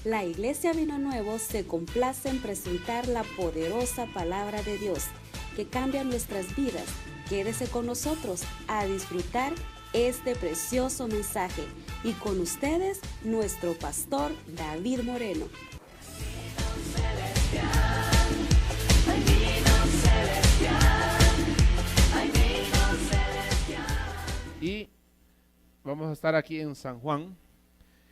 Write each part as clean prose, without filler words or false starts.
La Iglesia Vino Nuevo se complace en presentar la poderosa palabra de Dios que cambia nuestras vidas. Quédese con nosotros a disfrutar este precioso mensaje. Y con ustedes, nuestro pastor David Moreno. Y vamos a estar aquí en San Juan.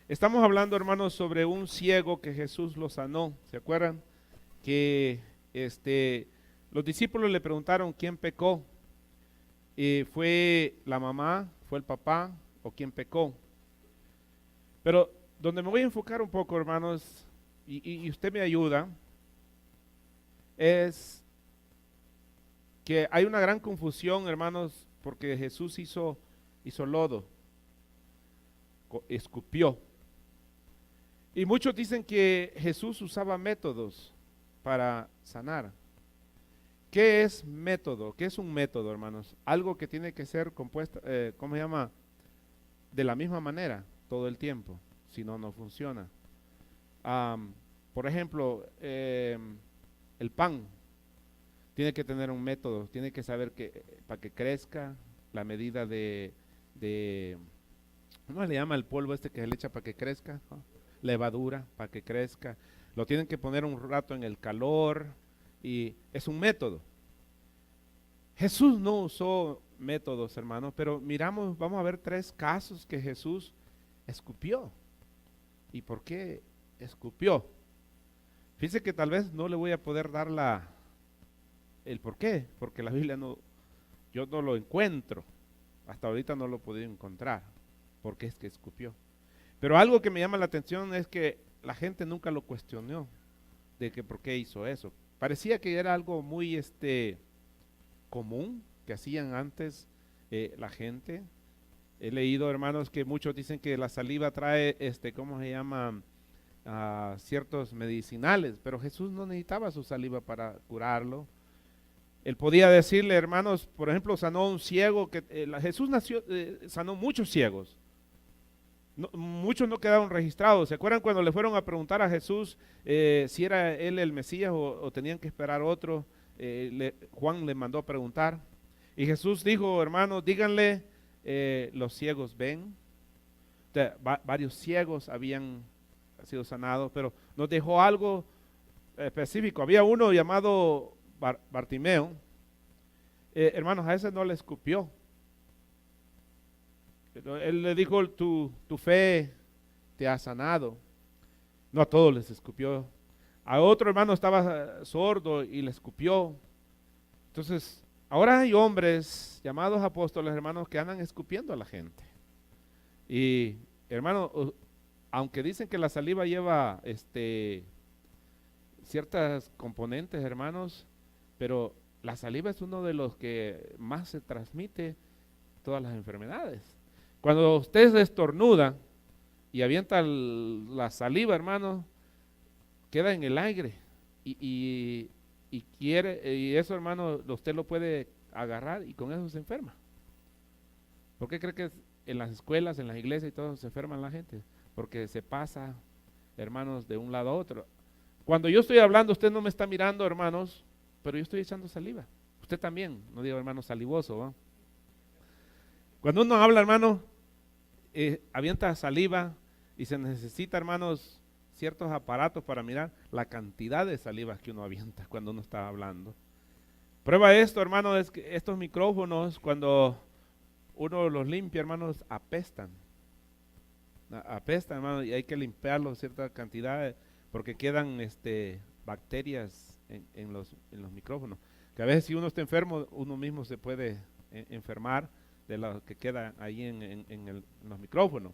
Estamos hablando, hermanos, sobre un ciego que Jesús lo sanó. ¿Se acuerdan? Que los discípulos le preguntaron quién pecó. ¿Fue la mamá, fue el papá o quién pecó? Pero donde me voy a enfocar un poco, hermanos, y usted me ayuda, es que hay una gran confusión, hermanos, porque Jesús hizo lodo, escupió. Y muchos dicen que Jesús usaba métodos para sanar. ¿Qué es método? ¿Qué es un método, hermanos? Algo que tiene que ser compuesto, ¿cómo se llama? De la misma manera, todo el tiempo, si no, no funciona. Por ejemplo, el pan tiene que tener un método, tiene que saber que para que crezca, la medida ¿cómo le llama el polvo que se le echa para que crezca? ¿No? Levadura, para que crezca. Lo tienen que poner un rato en el calor y es un método. Jesús no usó métodos, hermanos, pero vamos a ver 3 casos que Jesús escupió. ¿Y por qué escupió? Fíjese que tal vez no le voy a poder dar el por qué, porque la Biblia yo no lo encuentro. Hasta ahorita no lo he podido encontrar. ¿Por qué es que escupió? Pero algo que me llama la atención es que la gente nunca lo cuestionó de que por qué hizo eso. Parecía que era algo muy común que hacían antes la gente. He leído, hermanos, que muchos dicen que la saliva trae, ¿cómo se llama? Ciertos medicinales, pero Jesús no necesitaba su saliva para curarlo. Él podía decirle, hermanos, por ejemplo, sanó a un ciego, Jesús sanó muchos ciegos. No, muchos no quedaron registrados. ¿Se acuerdan cuando le fueron a preguntar a Jesús si era él el Mesías o tenían que esperar otro? Juan le mandó a preguntar. Y Jesús dijo, hermanos, díganle, los ciegos ven. Varios ciegos habían sido sanados, pero nos dejó algo específico. Había uno llamado Bartimeo. Hermanos, a ese no le escupió. Él le dijo, tu fe te ha sanado. No a todos les escupió. A otro hermano estaba sordo y le escupió. Entonces, ahora hay hombres llamados apóstoles, hermanos, que andan escupiendo a la gente. Y, hermano, aunque dicen que la saliva lleva ciertas componentes, hermanos, pero la saliva es uno de los que más se transmite todas las enfermedades. Cuando usted se estornuda y avienta la saliva, hermano, queda en el aire y eso, hermano, usted lo puede agarrar y con eso se enferma. ¿Por qué cree que en las escuelas, en las iglesias y todo se enferman la gente? Porque se pasa, hermanos, de un lado a otro. Cuando yo estoy hablando, usted no me está mirando, hermanos, pero yo estoy echando saliva. Usted también, no digo hermano salivoso, ¿no? Cuando uno habla, hermano, avienta saliva y se necesita, hermanos, ciertos aparatos para mirar la cantidad de salivas que uno avienta cuando uno está hablando. Prueba esto, hermano, es que estos micrófonos, cuando uno los limpia, hermanos, apestan. Apestan, hermano, y hay que limpiarlos cierta cantidad porque quedan bacterias en los micrófonos. Que a veces si uno está enfermo, uno mismo se puede enfermar de lo que queda ahí en los micrófonos.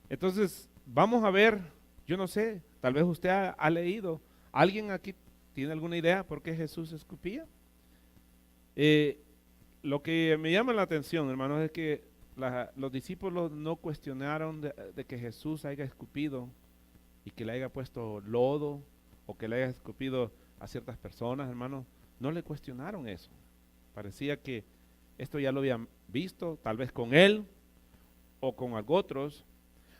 Entonces, vamos a ver, yo no sé, tal vez usted ha leído, ¿alguien aquí tiene alguna idea por qué Jesús escupía? Lo que me llama la atención, hermanos, es que los discípulos no cuestionaron de que Jesús haya escupido y que le haya puesto lodo o que le haya escupido a ciertas personas, hermanos, no le cuestionaron eso. Parecía que esto ya lo habían visto, tal vez con él o con otros.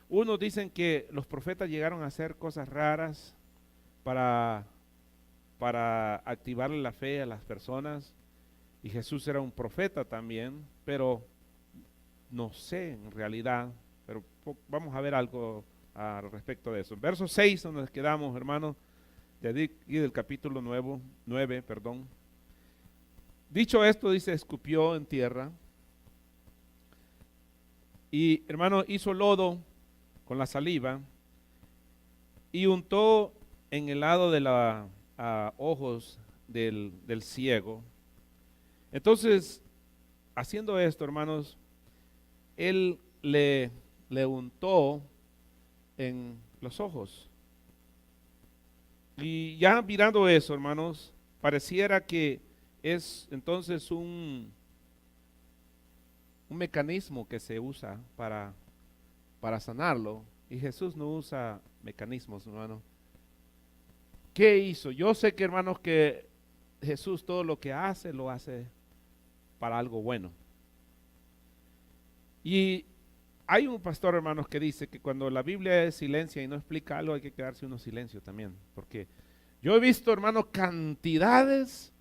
Unos dicen que los profetas llegaron a hacer cosas raras para activarle la fe a las personas, y Jesús era un profeta también, pero no sé en realidad, pero vamos a ver algo al respecto de eso. Verso 6, donde nos quedamos, hermanos, del capítulo 9, perdón. Dicho esto, dice, escupió en tierra y, hermano, hizo lodo con la saliva y untó en el lado de los ojos del ciego. Entonces, haciendo esto, hermanos, él le untó en los ojos. Y ya mirando eso, hermanos, pareciera que es entonces un mecanismo que se usa para sanarlo. Y Jesús no usa mecanismos, hermano. ¿Qué hizo? Yo sé que, hermanos, que Jesús todo lo que hace, lo hace para algo bueno. Y hay un pastor, hermanos, que dice que cuando la Biblia es silencia y no explica algo, hay que quedarse uno silencio también. Porque yo he visto, hermanos, cantidades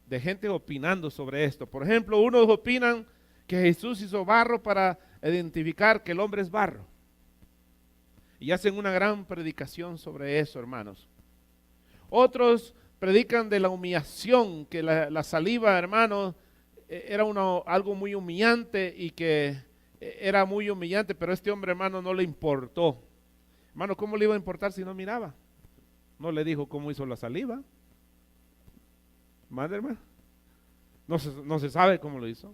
de gente opinando sobre esto. Por ejemplo, unos opinan que Jesús hizo barro para identificar que el hombre es barro. Y hacen una gran predicación sobre eso, hermanos. Otros predican de la humillación, que la saliva, hermanos, era algo muy humillante y que era muy humillante, pero a este hombre, hermano, no le importó. Hermano, ¿cómo le iba a importar si no miraba? No le dijo cómo hizo la saliva. Madre, hermano. No se sabe cómo lo hizo.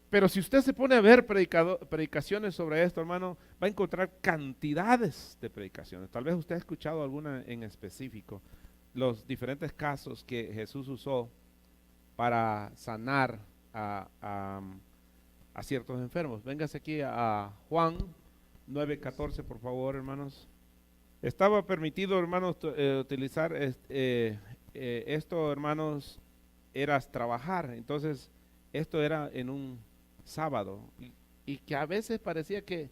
Pero si usted se pone a ver predicaciones sobre esto, hermano, va a encontrar cantidades de predicaciones. Tal vez usted ha escuchado alguna en específico. Los diferentes casos que Jesús usó para sanar a ciertos enfermos. Véngase aquí a Juan 9:14, por favor, hermanos. Estaba permitido, hermanos, utilizar esto, hermanos, era trabajar. Entonces, esto era en un sábado. Y que a veces parecía que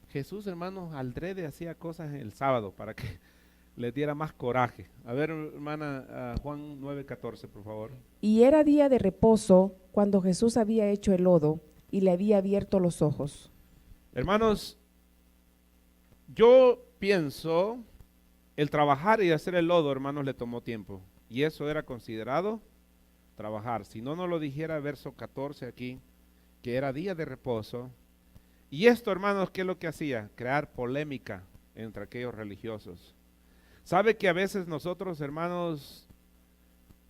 Jesús, hermanos, aldrede hacía cosas en el sábado para que le diera más coraje. A ver, hermana, Juan 9:14, por favor. Y era día de reposo cuando Jesús había hecho el lodo y le había abierto los ojos. Hermanos, yo pienso, el trabajar y hacer el lodo, hermanos, le tomó tiempo. Y eso era considerado trabajar. Si no, no lo dijera verso 14 aquí, que era día de reposo. Y esto, hermanos, ¿qué es lo que hacía? Crear polémica entre aquellos religiosos. ¿Sabe que a veces nosotros, hermanos,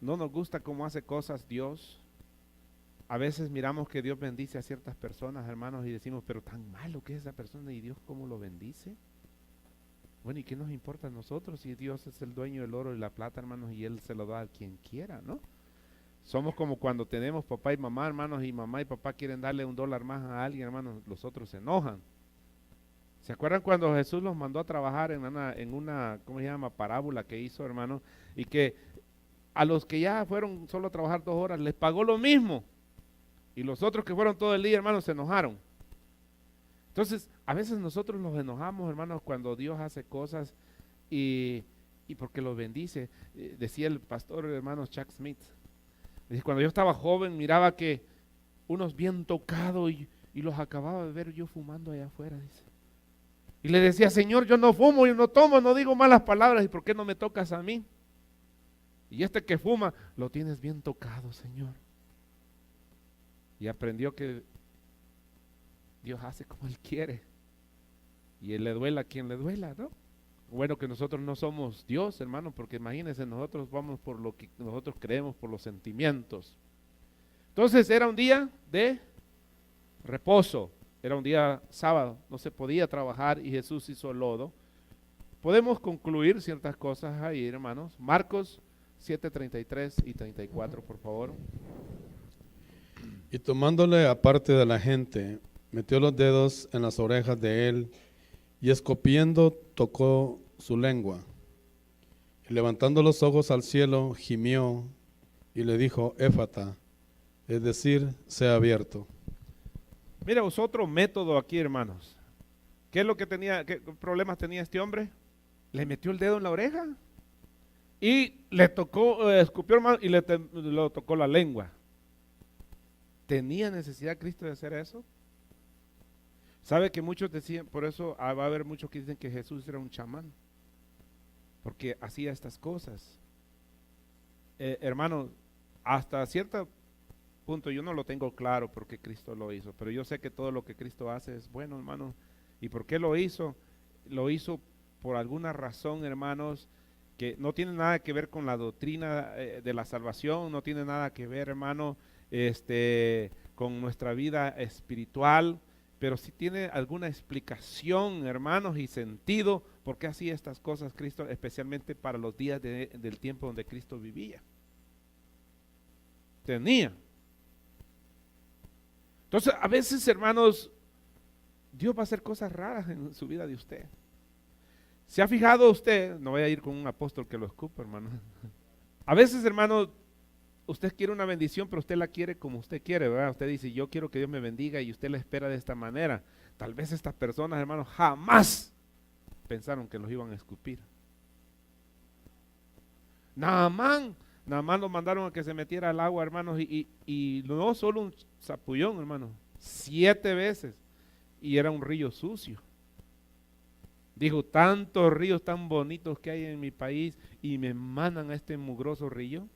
no nos gusta cómo hace cosas Dios? A veces miramos que Dios bendice a ciertas personas, hermanos, y decimos, pero tan malo que es esa persona y Dios cómo lo bendice. Bueno, ¿y qué nos importa a nosotros si Dios es el dueño del oro y la plata, hermanos, y Él se lo da a quien quiera, ¿no? Somos como cuando tenemos papá y mamá, hermanos, y mamá y papá quieren darle $1 más a alguien, hermanos, los otros se enojan. ¿Se acuerdan cuando Jesús los mandó a trabajar en una ¿cómo se llama? Parábola que hizo, hermano? Y que a los que ya fueron solo a trabajar 2 horas, les pagó lo mismo. Y los otros que fueron todo el día, hermanos, se enojaron. Entonces, a veces nosotros nos enojamos, hermanos, cuando Dios hace cosas y porque los bendice. Decía el pastor, hermanos, Chuck Smith. Dice, cuando yo estaba joven, miraba que unos bien tocados y los acababa de ver yo fumando allá afuera, dice. Y le decía, Señor, yo no fumo, yo no tomo, no digo malas palabras, ¿y por qué no me tocas a mí? Y este que fuma, lo tienes bien tocado, Señor. Y aprendió que Dios hace como Él quiere. Y Él le duela a quien le duela, ¿no? Bueno, que nosotros no somos Dios, hermano, porque imagínense, nosotros vamos por lo que nosotros creemos, por los sentimientos. Entonces era un día de reposo. Era un día sábado, no se podía trabajar y Jesús hizo lodo. Podemos concluir ciertas cosas ahí, hermanos. Marcos 7:33 y 34, por favor. Y tomándole aparte de la gente, metió los dedos en las orejas de él y escupiendo tocó su lengua. Y levantando los ojos al cielo, gimió y le dijo, Éfata, es decir, sea abierto. Mira, otro método aquí, hermanos. ¿Qué es lo que tenía, qué problemas tenía este hombre? Le metió el dedo en la oreja y le tocó, escupió, hermano, y lo tocó la lengua. ¿Tenía necesidad Cristo de hacer eso? ¿Sabe que muchos decían, por eso va a haber muchos que dicen que Jesús era un chamán? Porque hacía estas cosas. Hermano, hasta cierto punto yo no lo tengo claro porque Cristo lo hizo, pero yo sé que todo lo que Cristo hace es bueno, hermano. ¿Y por qué lo hizo? Lo hizo por alguna razón, hermanos, que no tiene nada que ver con la doctrina de la salvación, no tiene nada que ver, hermano, con nuestra vida espiritual, pero sí tiene alguna explicación, hermanos, y sentido por qué hacía estas cosas Cristo, especialmente para los días del tiempo donde Cristo vivía. Tenía. Entonces, a veces, hermanos, Dios va a hacer cosas raras en su vida de usted. ¿Se ha fijado usted? No voy a ir con un apóstol que lo escupa, hermano. A veces, hermano, usted quiere una bendición, pero usted la quiere como usted quiere, ¿verdad? Usted dice, yo quiero que Dios me bendiga y usted la espera de esta manera. Tal vez estas personas, hermano, jamás pensaron que los iban a escupir. Naamán lo mandaron a que se metiera al agua, hermanos, y no solo un zapullón, hermano, 7 veces. Y era un río sucio. Dijo, tantos ríos tan bonitos que hay en mi país y me mandan a este mugroso río.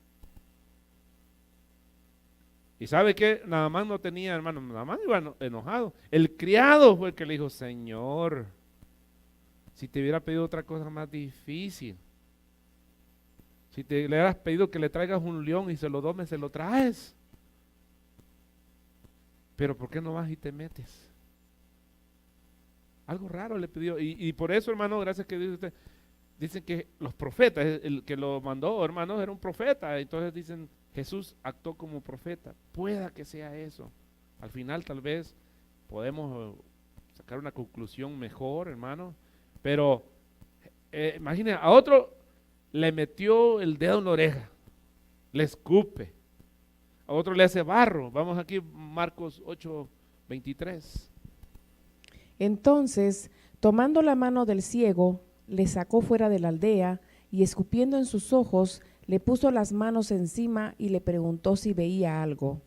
¿Y sabe qué? Naamán no tenía, hermano, Naamán iba enojado. El criado fue el que le dijo, Señor, si te hubiera pedido otra cosa más difícil, si te le hubieras pedido que le traigas un león y se lo domes, se lo traes. Pero ¿por qué no vas y te metes? Algo raro le pidió. Y por eso, hermano, gracias que dice usted, dicen que los profetas, el que lo mandó, hermanos, era un profeta. Entonces dicen, Jesús actuó como profeta. Pueda que sea eso. Al final tal vez podemos sacar una conclusión mejor, hermano. Pero imagínense, a otro le metió el dedo en la oreja, le escupe. A otro le hace barro. Vamos aquí, Marcos 8:23. Entonces, tomando la mano del ciego, le sacó fuera de la aldea y escupiendo en sus ojos, le puso las manos encima y le preguntó si veía algo.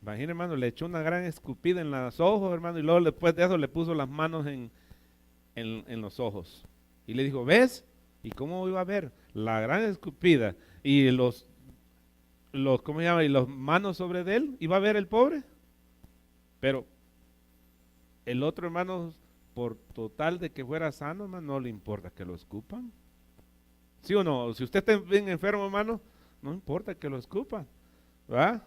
Imagínate, hermano, le echó una gran escupida en los ojos, hermano, y luego después de eso le puso las manos en los ojos. Y le dijo, ¿ves? ¿Y cómo iba a ver? La gran escupida y ¿cómo se llama? Y las manos sobre de él, ¿iba a ver el pobre? Pero el otro, hermano, por total de que fuera sano, hermano, no le importa que lo escupan. ¿Sí o no? Si usted está bien enfermo, hermano, no importa que lo escupan, ¿verdad?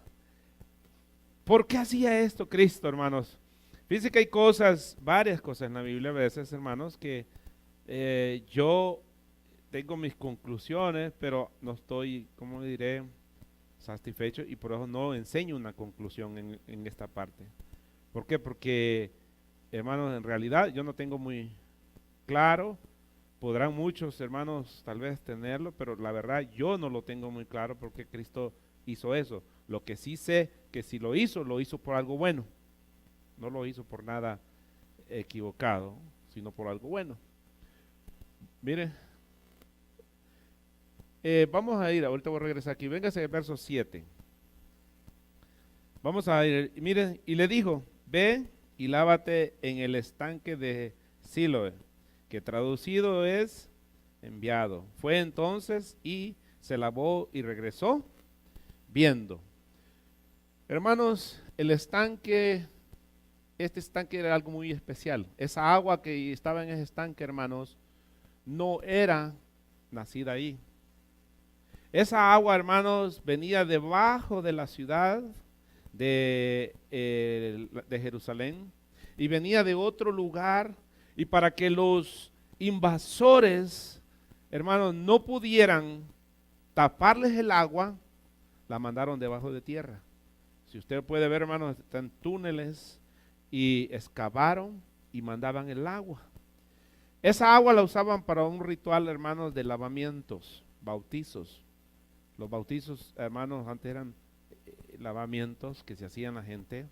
¿Por qué hacía esto Cristo, hermanos? Fíjense que hay cosas, varias cosas en la Biblia a veces, hermanos, que yo tengo mis conclusiones, pero no estoy, ¿cómo diré?, satisfecho, y por eso no enseño una conclusión en esta parte. ¿Por qué? Porque, hermanos, en realidad yo no tengo muy claro. Podrán muchos hermanos tal vez tenerlo, pero la verdad yo no lo tengo muy claro porque Cristo hizo eso. Lo que sí sé que si lo hizo por algo bueno. No lo hizo por nada equivocado, sino por algo bueno. Mire, vamos a ir, ahorita voy a regresar aquí. Véngase al verso 7. Vamos a ir, miren, y le dijo, ve y lávate en el estanque de Siloé, que traducido es enviado. Fue entonces y se lavó y regresó viendo. Hermanos, el estanque, este estanque era algo muy especial. Esa agua que estaba en ese estanque, hermanos, no era nacida ahí. Esa agua, hermanos, venía debajo de la ciudad de Jerusalén y venía de otro lugar. Y para que los invasores, hermanos, no pudieran taparles el agua, la mandaron debajo de tierra. Si usted puede ver, hermanos, están túneles y excavaron y mandaban el agua. Esa agua la usaban para un ritual, hermanos, de lavamientos, bautizos. Los bautizos, hermanos, antes eran lavamientos que se hacían la gente.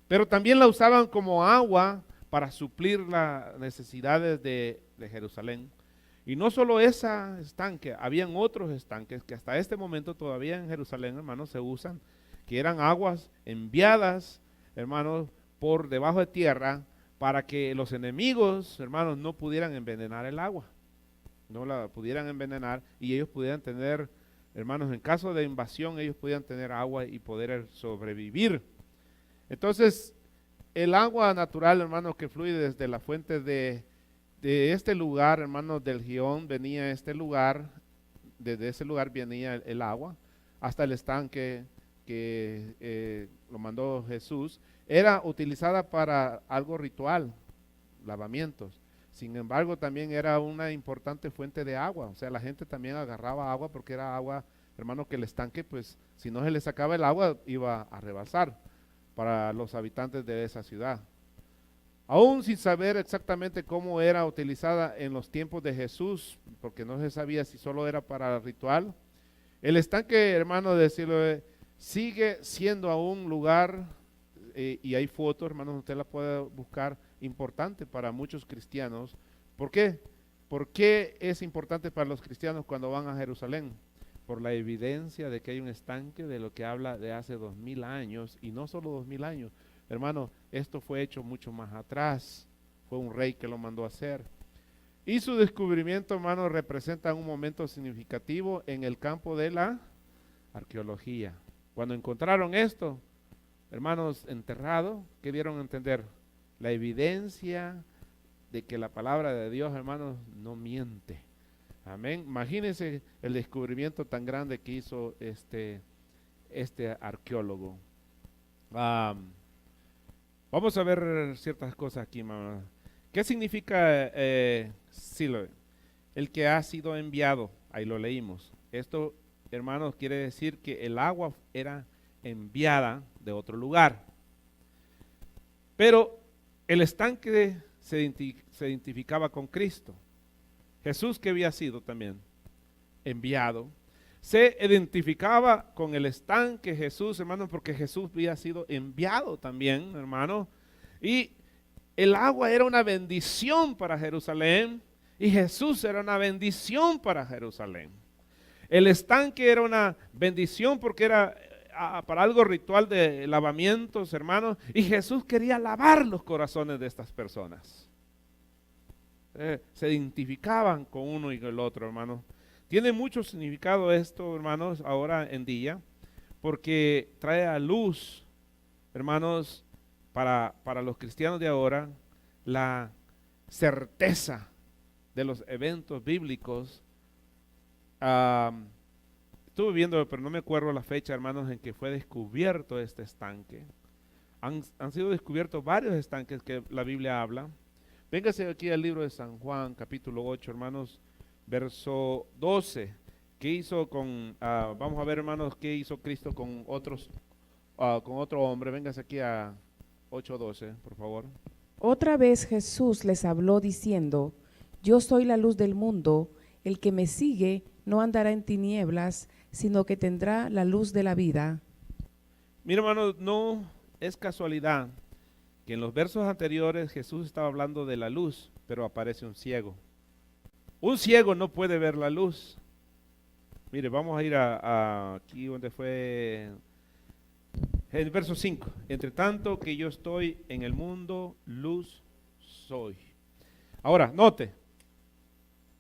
Pero también la usaban como agua para suplir las necesidades de Jerusalén. Y no solo ese estanque, habían otros estanques que hasta este momento todavía en Jerusalén, hermanos, se usan, que eran aguas enviadas, hermanos, por debajo de tierra, para que los enemigos, hermanos, no pudieran envenenar el agua, no la pudieran envenenar y ellos pudieran tener, hermanos, en caso de invasión, ellos pudieran tener agua y poder sobrevivir. Entonces, el agua natural, hermanos, que fluye desde la fuente de este lugar, hermanos, del Gihón, venía a este lugar, desde ese lugar venía el agua, hasta el estanque que lo mandó Jesús, era utilizada para algo ritual, lavamientos. Sin embargo, también era una importante fuente de agua, o sea, la gente también agarraba agua porque era agua, hermano, que el estanque, pues, si no se le sacaba el agua, iba a rebasar para los habitantes de esa ciudad. Aún sin saber exactamente cómo era utilizada en los tiempos de Jesús, porque no se sabía si solo era para ritual, el estanque, hermano, de Siloé, sigue siendo aún un lugar, y hay fotos, hermanos, usted la puede buscar, importante para muchos cristianos. ¿Por qué? ¿Por qué es importante para los cristianos cuando van a Jerusalén? Por la evidencia de que hay un estanque de lo que habla de hace 2000 años, y no solo 2000 años, hermano, esto fue hecho mucho más atrás, fue un rey que lo mandó a hacer. Y su descubrimiento, hermano, representa un momento significativo en el campo de la arqueología. Cuando encontraron esto, hermanos, enterrado, ¿qué dieron a entender? La evidencia de que la palabra de Dios, hermanos, no miente. Amén. Imagínense el descubrimiento tan grande que hizo este arqueólogo. Vamos a ver ciertas cosas aquí, mamá. ¿Qué significa Siloé? El que ha sido enviado, ahí lo leímos. Esto, hermanos, quiere decir que el agua era enviada de otro lugar. Pero el estanque se identificaba con Cristo. Jesús, que había sido también enviado, se identificaba con el estanque Jesús, hermano, porque Jesús había sido enviado también, hermano. Y el agua era una bendición para Jerusalén y Jesús era una bendición para Jerusalén. El estanque era una bendición porque era para algo ritual de lavamientos, hermanos, y Jesús quería lavar los corazones de estas personas. Se identificaban con uno y con el otro, hermanos. Tiene mucho significado esto, hermanos, ahora en día, porque trae a luz, hermanos, para los cristianos de ahora, la certeza de los eventos bíblicos. Estuve viendo, pero no me acuerdo la fecha, hermanos, en que fue descubierto este estanque. Han sido descubiertos varios estanques que la Biblia habla. Véngase aquí al libro de San Juan, capítulo 8, hermanos, verso 12. ¿Qué hizo vamos a ver, hermanos, qué hizo Cristo con otro hombre? Véngase aquí a 8:12, por favor. Otra vez Jesús les habló diciendo: Yo soy la luz del mundo, el que me sigue no andará en tinieblas, sino que tendrá la luz de la vida. Mira, hermanos, no es casualidad que en los versos anteriores Jesús estaba hablando de la luz, pero aparece un ciego. Un ciego no puede ver la luz. Mire, vamos a ir a aquí donde fue el verso 5. Entre tanto que yo estoy en el mundo, luz soy. Ahora, note,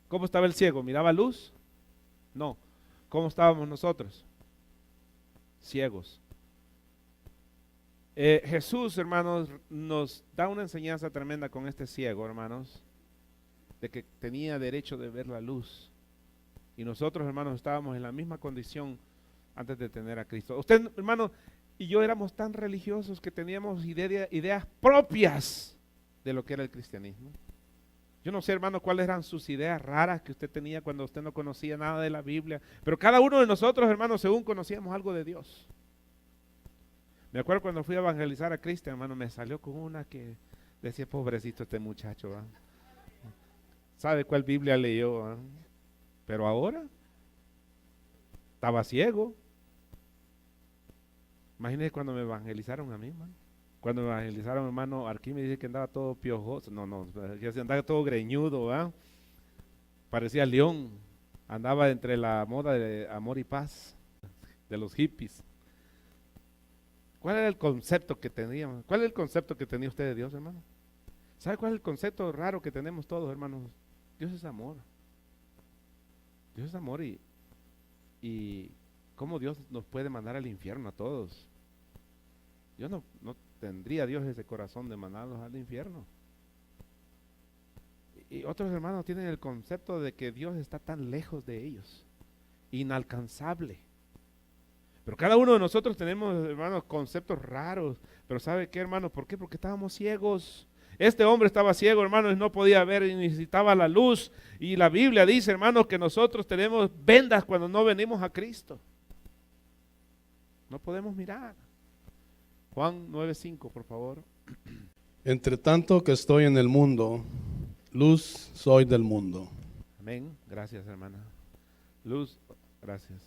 ¿cómo estaba el ciego? ¿Miraba luz? No. ¿Cómo estábamos nosotros? Ciegos. Jesús, hermanos, nos da una enseñanza tremenda con este ciego, hermanos, de que tenía derecho de ver la luz. Y nosotros, hermanos, estábamos en la misma condición antes de tener a Cristo. Usted, hermano, y yo éramos tan religiosos que teníamos ideas propias de lo que era el cristianismo. Yo no sé, hermano, cuáles eran sus ideas raras que usted tenía cuando usted no conocía nada de la Biblia, pero cada uno de nosotros, hermanos, según conocíamos algo de Dios. Me acuerdo cuando fui a evangelizar a Cristian, hermano, me salió con una que decía: pobrecito este muchacho, ¿verdad? ¿Sabe cuál Biblia leyó? ¿Verdad? Pero ahora estaba ciego. Imagínese cuando me evangelizaron a mí, hermano. Cuando evangelizaron, hermano Arquímedes, dice que andaba todo piojoso, que andaba todo greñudo, ¿verdad? Parecía león, andaba entre la moda de amor y paz, de los hippies. ¿Cuál era el concepto que teníamos? ¿Cuál es el concepto que tenía usted de Dios, hermano? ¿Sabe cuál es el concepto raro que tenemos todos, hermanos? Dios es amor. Dios es amor y ¿cómo Dios nos puede mandar al infierno a todos? Yo no tendría Dios ese corazón de mandarlos al infierno. Y otros hermanos tienen el concepto de que Dios está tan lejos de ellos, inalcanzable. Pero cada uno de nosotros tenemos, hermanos, conceptos raros. Pero ¿sabe qué, hermano? ¿Por qué? Porque estábamos ciegos. Este hombre estaba ciego, hermanos, y no podía ver y necesitaba la luz. Y la Biblia dice, hermanos, que nosotros tenemos vendas cuando no venimos a Cristo. No podemos mirar. Juan 9:5, por favor. Entre tanto que estoy en el mundo, luz soy del mundo. Amén. Gracias, hermana. Luz, gracias.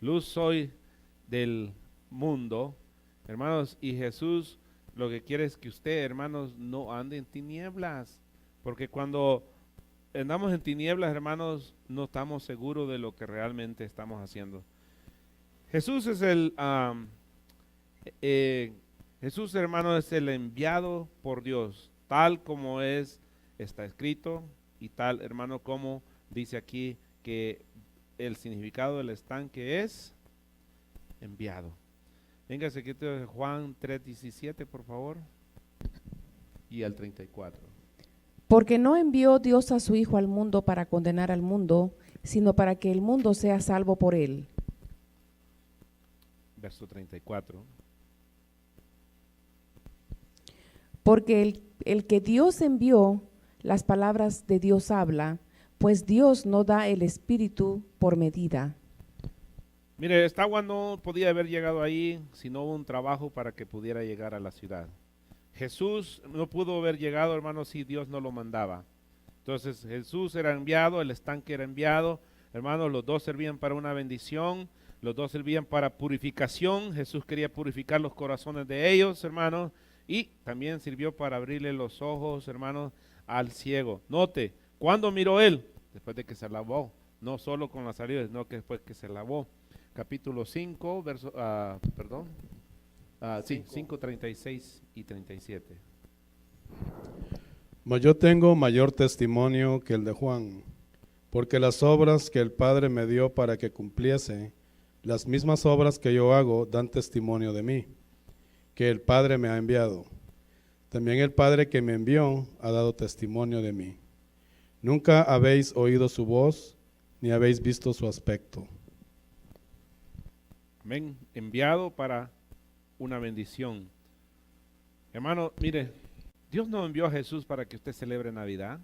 Luz soy del mundo, hermanos, y Jesús lo que quiere es que usted, hermanos, no ande en tinieblas, porque cuando andamos en tinieblas, hermanos, no estamos seguros de lo que realmente estamos haciendo. Jesús es Jesús, hermano, es el enviado por Dios, tal como está escrito, y tal, hermano, como dice aquí que el significado del estanque es enviado. Véngase aquí Juan 3:17, por favor, y al 34. Porque no envió Dios a su Hijo al mundo para condenar al mundo, sino para que el mundo sea salvo por él. Verso 34. Porque el que Dios envió, las palabras de Dios habla, pues Dios no da el Espíritu por medida. Mire, esta agua no podía haber llegado ahí si no hubo un trabajo para que pudiera llegar a la ciudad. Jesús no pudo haber llegado, hermanos, si Dios no lo mandaba. Entonces Jesús era enviado, el estanque era enviado, hermanos, los dos servían para una bendición, los dos servían para purificación. Jesús quería purificar los corazones de ellos, hermanos, y también sirvió para abrirle los ojos, hermanos, al ciego. Note, ¿cuándo miró él? Después de que se lavó, no solo con la salida, sino que después que se lavó. Capítulo 5, verso, 5, 36 y 37. Mas yo tengo mayor testimonio que el de Juan, porque las obras que el Padre me dio para que cumpliese, las mismas obras que yo hago dan testimonio de mí, que el Padre me ha enviado. También el Padre que me envió ha dado testimonio de mí. Nunca habéis oído su voz, ni habéis visto su aspecto. Amén. Enviado para una bendición. Hermano, mire, Dios no envió a Jesús para que usted celebre Navidad.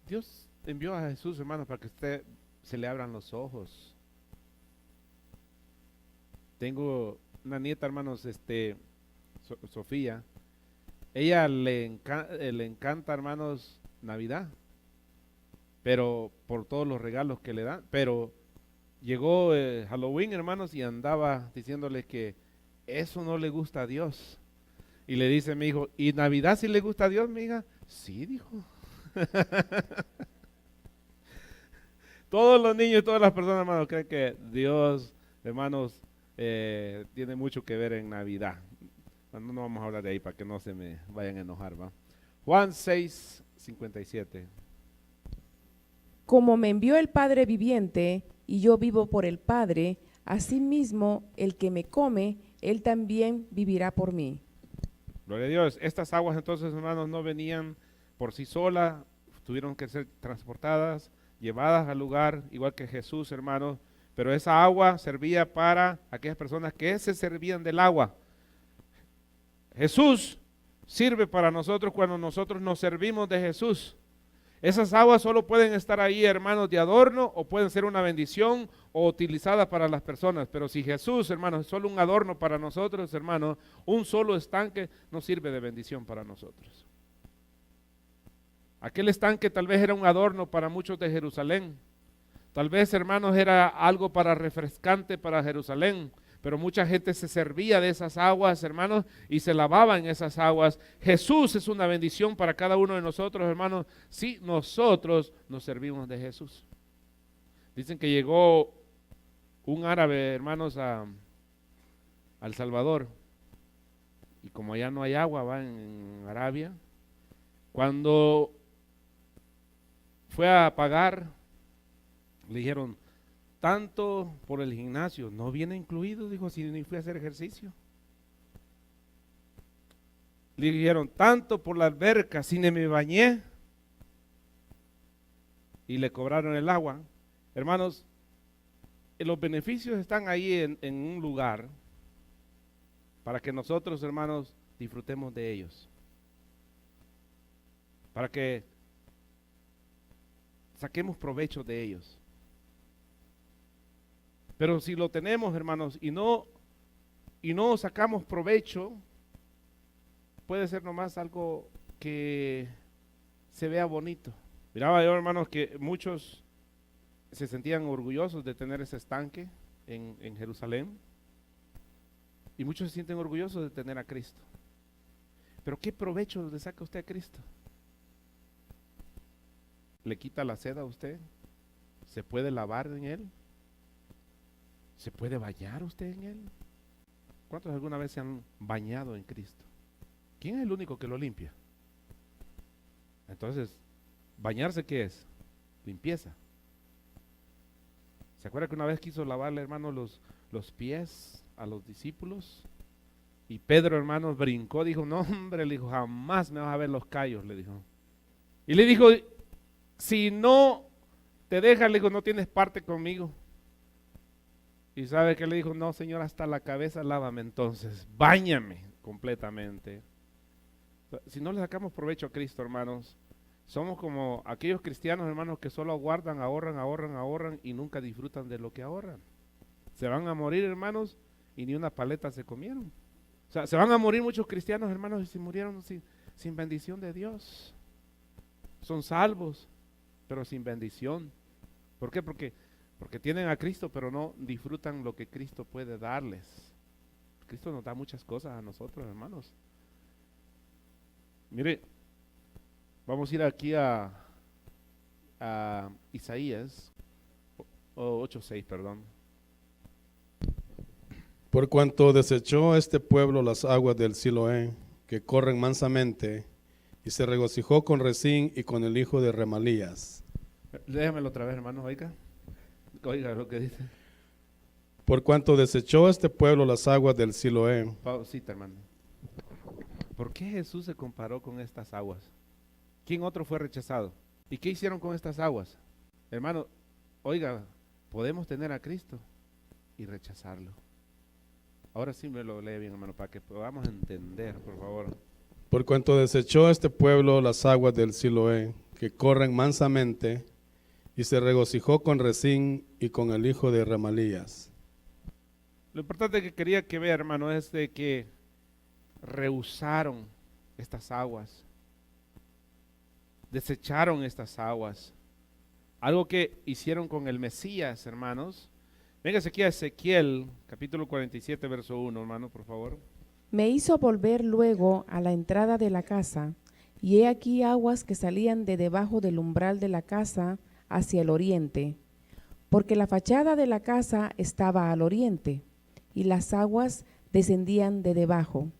Dios envió a Jesús, hermano, para que usted se le abran los ojos. Tengo una nieta, hermanos, Sofía. Ella le encanta, hermanos, Navidad, pero por todos los regalos que le dan. Pero llegó Halloween, hermanos, y andaba diciéndole que eso no le gusta a Dios. Y le dice mi hijo, ¿y Navidad sí le gusta a Dios, mi hija? Sí, dijo. Todos los niños y todas las personas, hermanos, creen que Dios, hermanos, tiene mucho que ver en Navidad. No vamos a hablar de ahí para que no se me vayan a enojar, ¿va? Juan 6:57. Como me envió el Padre viviente, y yo vivo por el Padre, asimismo el que me come, él también vivirá por mí. Gloria a Dios. Estas aguas entonces, hermanos, no venían por sí solas, tuvieron que ser transportadas, llevadas al lugar, igual que Jesús, hermanos. Pero esa agua servía para aquellas personas que se servían del agua. Jesús sirve para nosotros cuando nosotros nos servimos de Jesús. Esas aguas solo pueden estar ahí, hermanos, de adorno, o pueden ser una bendición o utilizadas para las personas. Pero si Jesús, hermanos, es solo un adorno para nosotros, hermanos, un solo estanque no sirve de bendición para nosotros. Aquel estanque tal vez era un adorno para muchos de Jerusalén. Tal vez, hermanos, era algo para refrescante para Jerusalén. pero mucha gente se servía de esas aguas, hermanos, y se lavaba en esas aguas. Jesús es una bendición para cada uno de nosotros, hermanos, si nosotros nos servimos de Jesús. Dicen que llegó un árabe, hermanos, a El Salvador, y como allá no hay agua, va en Arabia, cuando fue a pagar, le dijeron, tanto por el gimnasio, no viene incluido, dijo, si ni fui a hacer ejercicio. Le dijeron, tanto por la alberca, si ni me bañé, y le cobraron el agua. Hermanos, los beneficios están ahí en un lugar para que nosotros, hermanos, disfrutemos de ellos, para que saquemos provecho de ellos. Pero si lo tenemos, hermanos, y no sacamos provecho, puede ser nomás algo que se vea bonito. Miraba yo, hermanos, que muchos se sentían orgullosos de tener ese estanque en Jerusalén, y muchos se sienten orgullosos de tener a Cristo. Pero ¿qué provecho le saca usted a Cristo? ¿Le quita la sed a usted? ¿Se puede lavar en Él? ¿Se puede bañar usted en Él? ¿Cuántos alguna vez se han bañado en Cristo? ¿Quién es el único que lo limpia? Entonces, ¿bañarse qué es? Limpieza. ¿Se acuerda que una vez quiso lavarle, hermano, los pies a los discípulos? Y Pedro, hermano, brincó, dijo, no, hombre, le dijo, jamás me vas a ver los callos, le dijo. Y le dijo, si no te dejas, le dijo, no tienes parte conmigo. Y sabe que le dijo, no, Señor, hasta la cabeza lávame entonces, báñame completamente. Si no le sacamos provecho a Cristo, hermanos, somos como aquellos cristianos, hermanos, que solo aguardan, ahorran y nunca disfrutan de lo que ahorran. Se van a morir, hermanos, y ni una paleta se comieron. O sea, se van a morir muchos cristianos, hermanos, y se murieron sin bendición de Dios. Son salvos, pero sin bendición. ¿Por qué? Porque tienen a Cristo, pero no disfrutan lo que Cristo puede darles. Cristo nos da muchas cosas a nosotros, hermanos. Mire, vamos a ir aquí a Isaías 8:6, perdón. Por cuanto desechó este pueblo las aguas del Siloé, que corren mansamente, y se regocijó con Rezín y con el hijo de Remalías. Déjamelo otra vez, hermano, oiga lo que dice. Por cuanto desechó este pueblo las aguas del Siloé. Pausita, hermano. ¿Por qué Jesús se comparó con estas aguas? ¿Quién otro fue rechazado? ¿Y qué hicieron con estas aguas? Hermano, oiga, podemos tener a Cristo y rechazarlo. Ahora sí me lo lee bien, hermano, para que podamos entender, por favor. Por cuanto desechó este pueblo las aguas del Siloé, que corren mansamente, y se regocijó con Rezín y con el hijo de Remalías. Lo importante que quería que vea, hermano, es de que rehusaron estas aguas, desecharon estas aguas, algo que hicieron con el Mesías, hermanos. Véngase aquí a Ezequiel, capítulo 47, verso 1, hermano, por favor. Me hizo volver luego a la entrada de la casa, y he aquí aguas que salían de debajo del umbral de la casa hacia el oriente, porque la fachada de la casa estaba al oriente, y las aguas descendían de debajo,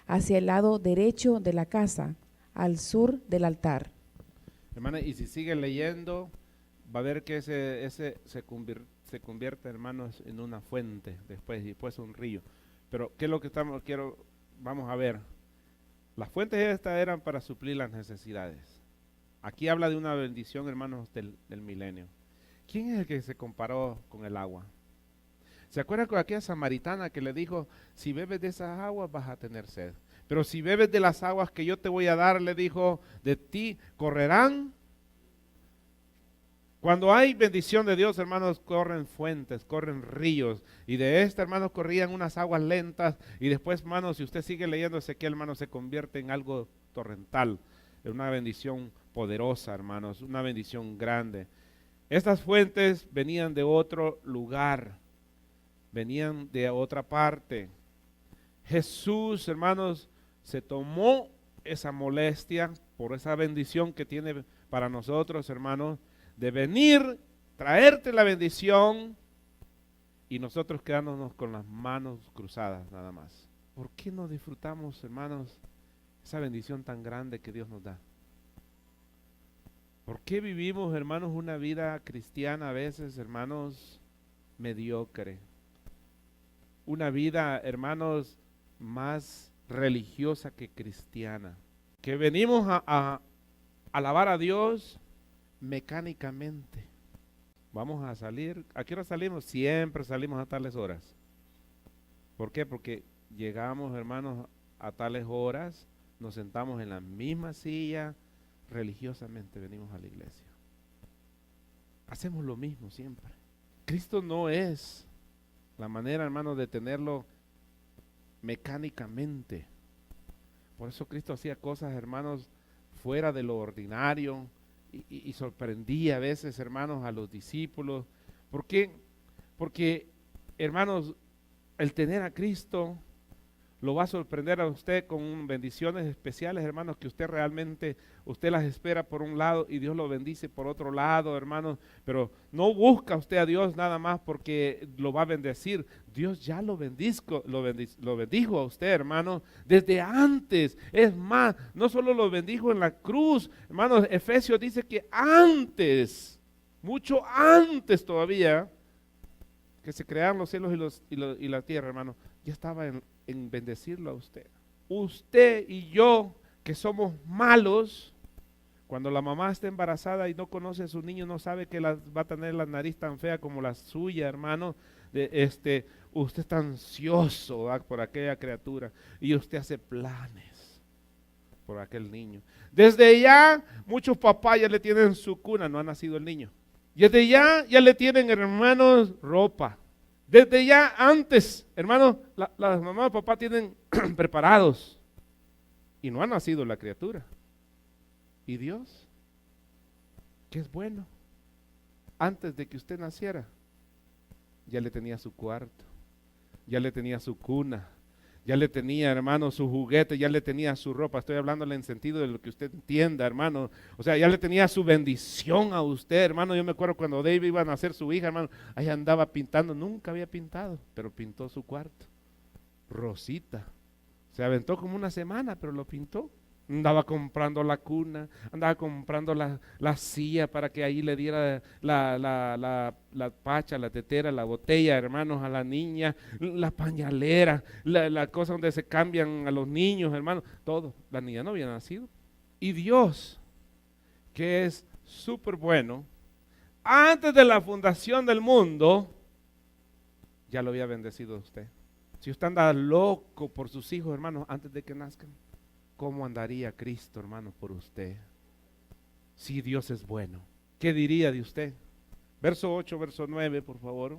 hacia el lado derecho de la casa, al sur del altar. Hermana, y si sigue leyendo, va a ver que ese se convierte, hermanos, en una fuente después un río. Pero ¿qué es lo que vamos a ver? Las fuentes estas eran para suplir las necesidades. Aquí habla de una bendición, hermanos, del milenio. ¿Quién es el que se comparó con el agua? ¿Se acuerdan con aquella samaritana que le dijo, si bebes de esas aguas vas a tener sed? Pero si bebes de las aguas que yo te voy a dar, le dijo, de ti correrán. Cuando hay bendición de Dios, hermanos, corren fuentes, corren ríos. Y de esta, hermanos, corrían unas aguas lentas. Y después, hermanos, si usted sigue leyendo Ezequiel, hermanos, se convierte en algo torrental. En una bendición poderosa, hermanos, una bendición grande. Estas fuentes venían de otro lugar. venían de otra parte. Jesús, hermanos, se tomó esa molestia por esa bendición que tiene para nosotros, hermanos, de venir, traerte la bendición y nosotros quedándonos con las manos cruzadas nada más. ¿Por qué no disfrutamos, hermanos, esa bendición tan grande que Dios nos da? ¿Por qué vivimos, hermanos, una vida cristiana a veces, hermanos, mediocre? Una vida, hermanos, más religiosa que cristiana. Que venimos a alabar a Dios mecánicamente. Vamos a salir. ¿A qué hora salimos? Siempre salimos a tales horas. ¿Por qué? Porque llegamos, hermanos, a tales horas, nos sentamos en la misma silla, religiosamente venimos a la iglesia. Hacemos lo mismo siempre. Cristo no es la manera, hermanos, de tenerlo mecánicamente. Por eso Cristo hacía cosas, hermanos, fuera de lo ordinario y sorprendía a veces, hermanos, a los discípulos. ¿Por qué? Porque, hermanos, el tener a Cristo lo va a sorprender a usted con bendiciones especiales, hermanos, que usted realmente, usted las espera por un lado y Dios lo bendice por otro lado, hermanos, pero no busca usted a Dios nada más porque lo va a bendecir. Dios ya lo bendijo a usted, hermano, desde antes. Es más, no solo lo bendijo en la cruz, hermanos, Efesios dice que antes, mucho antes todavía, que se crearon los cielos y la tierra, hermano, ya estaba en bendecirlo a usted. Usted y yo, que somos malos, cuando la mamá está embarazada y no conoce a su niño, no sabe que va a tener la nariz tan fea como la suya, hermano, usted está ansioso por aquella criatura y usted hace planes por aquel niño. Desde ya, muchos papás ya le tienen su cuna, no ha nacido el niño. Desde ya le tienen, hermanos, ropa. Desde ya antes, hermanos, las mamás y papás tienen preparados y no ha nacido la criatura. ¿Y Dios? Que es bueno. Antes de que usted naciera, ya le tenía su cuarto, ya le tenía su cuna, ya le tenía, hermano, su juguete, ya le tenía su ropa. Estoy hablándole en sentido de lo que usted entienda, hermano. O sea, ya le tenía su bendición a usted, hermano. Yo me acuerdo cuando David iba a nacer su hija, hermano, ahí andaba pintando. Nunca había pintado, pero pintó su cuarto. Rosita. Se aventó como una semana, pero lo pintó. Andaba comprando la cuna, andaba comprando la silla para que ahí le diera la pacha, la tetera, la botella, hermanos, a la niña, la pañalera, la cosa donde se cambian a los niños, hermanos, todo. La niña no había nacido. Y Dios, que es súper bueno, antes de la fundación del mundo, ya lo había bendecido a usted. Si usted anda loco por sus hijos, hermanos, antes de que nazcan, ¿cómo andaría Cristo, hermano, por usted? Si Dios es bueno, ¿qué diría de usted? Verso 8, verso 9, por favor.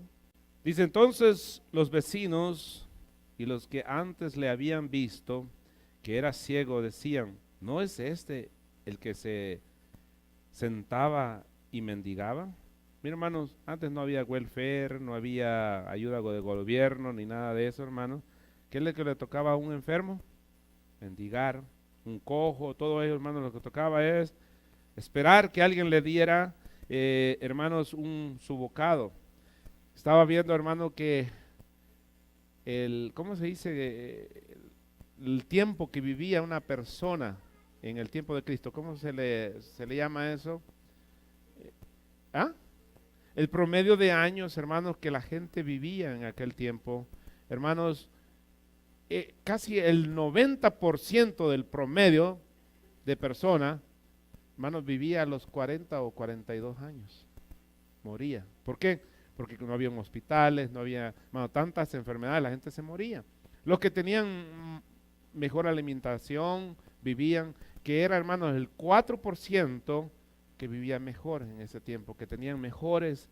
Dice: entonces los vecinos y los que antes le habían visto que era ciego decían: ¿no es este el que se sentaba y mendigaba? Mira, hermanos, antes no había welfare, no había ayuda de gobierno, ni nada de eso, hermanos. ¿Qué es lo que le tocaba a un enfermo? Mendigar, un cojo, todo eso, hermanos, lo que tocaba es esperar que alguien le diera, hermanos, su bocado. Estaba viendo, hermano, que ¿cómo se dice? El tiempo que vivía una persona en el tiempo de Cristo, ¿cómo se le llama eso? El promedio de años, hermanos, que la gente vivía en aquel tiempo, hermanos, casi el 90% del promedio de personas, hermanos, vivía a los 40 o 42 años. Moría. ¿Por qué? Porque no había hospitales, no había, hermano, tantas enfermedades, la gente se moría. Los que tenían mejor alimentación vivían, que era, hermanos, el 4% que vivía mejor en ese tiempo, que tenían mejores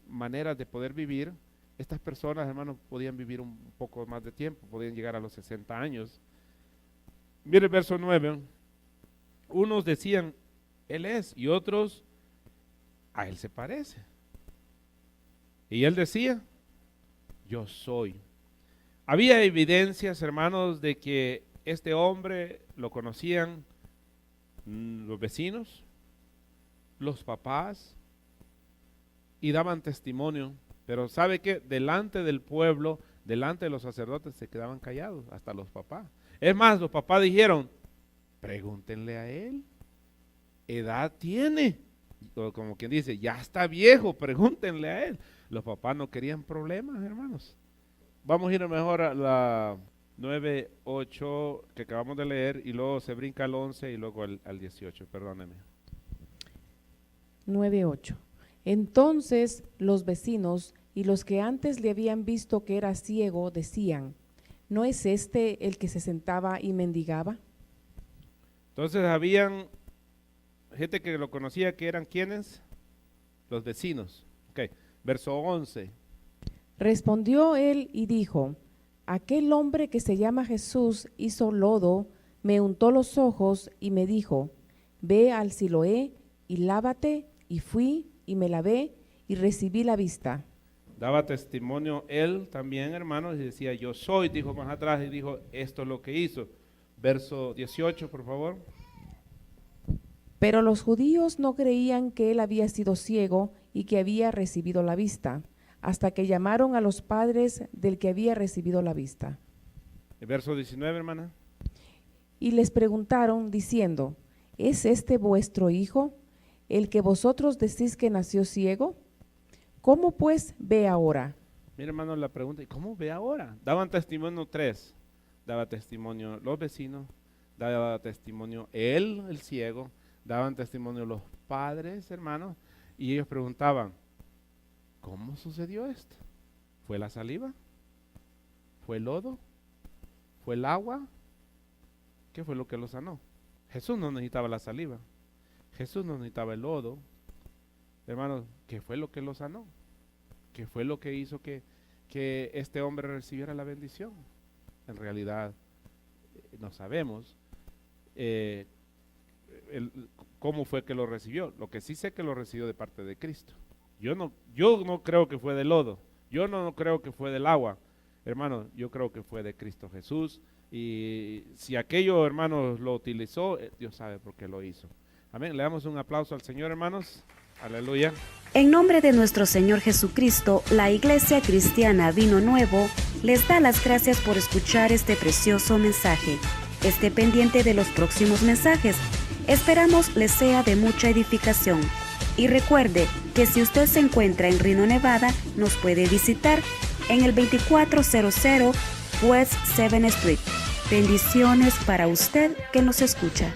maneras de poder vivir. Estas personas, hermanos, podían vivir un poco más de tiempo, podían llegar a los 60 años. Mire el verso 9. Unos decían: Él es, y otros: a Él se parece. Y Él decía: yo soy. Había evidencias, hermanos, de que este hombre lo conocían los vecinos, los papás, y daban testimonio. Pero ¿sabe qué? Delante del pueblo, delante de los sacerdotes, se quedaban callados, hasta los papás. Es más, los papás dijeron, pregúntenle a él, edad tiene. O como quien dice, ya está viejo, pregúntenle a él. Los papás no querían problemas, hermanos. Vamos a ir mejor a la 9:8 que acabamos de leer, y luego se brinca al 11 y luego al 18, perdóneme. 9:8. Entonces los vecinos y los que antes le habían visto que era ciego decían, ¿no es este el que se sentaba y mendigaba? Entonces habían gente que lo conocía, que eran ¿quiénes? Los vecinos. Ok, verso 11. Respondió él y dijo, aquel hombre que se llama Jesús hizo lodo, me untó los ojos y me dijo, ve al Siloé y lávate, y fui y me lavé y recibí la vista. Daba testimonio él también, hermanos, y decía, yo soy, dijo más atrás, y dijo, esto es lo que hizo. Verso 18, por favor. Pero los judíos no creían que él había sido ciego y que había recibido la vista, hasta que llamaron a los padres del que había recibido la vista. El verso 19, hermana. Y les preguntaron diciendo, ¿es este vuestro hijo, el que vosotros decís que nació ciego? ¿Cómo pues ve ahora? Mira, hermano, la pregunta, ¿y cómo ve ahora? Daban testimonio 3, daba testimonio los vecinos, daba testimonio él, el ciego, daban testimonio los padres, hermanos, y ellos preguntaban, ¿cómo sucedió esto? ¿Fue la saliva? ¿Fue el lodo? ¿Fue el agua? ¿Qué fue lo que lo sanó? Jesús no necesitaba la saliva, Jesús no necesitaba el lodo. Hermanos, ¿qué fue lo que lo sanó? ¿Qué fue lo que hizo que este hombre recibiera la bendición? En realidad, no sabemos cómo fue que lo recibió. Lo que sí sé que lo recibió de parte de Cristo. Yo no creo que fue del lodo, yo no creo que fue del agua. Hermanos, yo creo que fue de Cristo Jesús. Y si aquello, hermanos, lo utilizó, Dios sabe por qué lo hizo. Amén. Le damos un aplauso al Señor, hermanos. Aleluya. En nombre de nuestro Señor Jesucristo, la Iglesia Cristiana Vino Nuevo les da las gracias por escuchar este precioso mensaje. Esté pendiente de los próximos mensajes. Esperamos les sea de mucha edificación. Y recuerde que si usted se encuentra en Reno, Nevada, nos puede visitar en el 2400 West 7th Street. Bendiciones para usted que nos escucha.